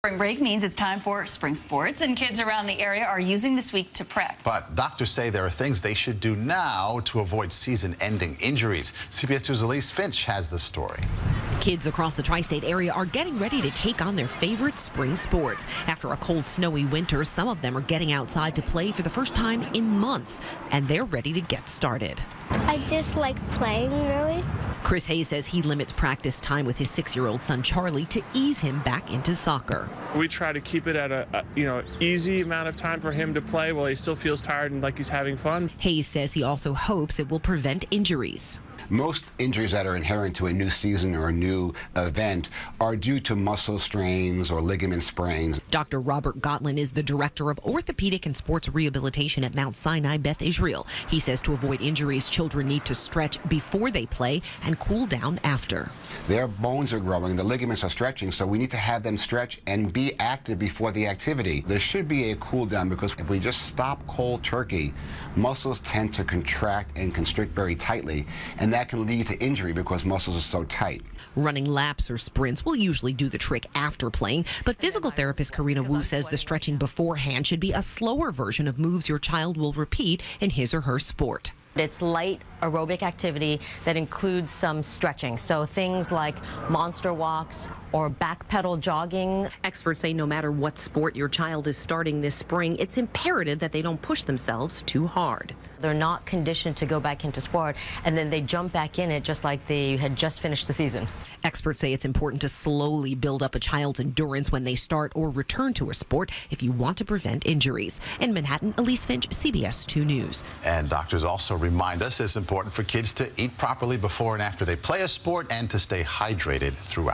Spring break means it's time for spring sports, and kids around the area are using this week to prep. But doctors say there are things they should do now to avoid season-ending injuries. CBS2's Elise Finch has the story. Kids across the tri-state area are getting ready to take on their favorite spring sports. After a cold, snowy winter, some of them are getting outside to play for the first time in months, and they're ready to get started. I just like playing, really. Chris Hayes says he limits practice time with his 6-year-old son Charlie to ease him back into soccer. We try to keep it at a easy amount of time for him to play while he still feels tired and like he's having fun. Hayes says he also hopes it will prevent injuries. Most injuries that are inherent to a new season or a new event are due to muscle strains or ligament sprains. Dr. Robert Gotlin is the director of orthopedic and sports rehabilitation at Mount Sinai Beth Israel. He says to avoid injuries, children need to stretch before they play and cool down after. Their bones are growing, the ligaments are stretching, so we need to have them stretch and be active before the activity. There should be a cool down, because if we just stop cold turkey, muscles tend to contract and constrict very tightly, and that can lead to injury because muscles are so tight. Running laps or sprints will usually do the trick after playing, but physical therapist Karena Wu says the stretching beforehand should be a slower version of moves your child will repeat in his or her sport. It's light aerobic activity that includes some stretching, so things like monster walks or back pedal jogging. Experts say no matter what sport your child is starting this spring, it's imperative that they don't push themselves too hard. They're not conditioned to go back into sport, and then they jump back in it just like they had just finished the season. Experts say it's important to slowly build up a child's endurance when they start or return to a sport if you want to prevent injuries. In Manhattan, Elise Finch, CBS 2 News. And doctors also remind us it's important for kids to eat properly before and after they play a sport and to stay hydrated throughout.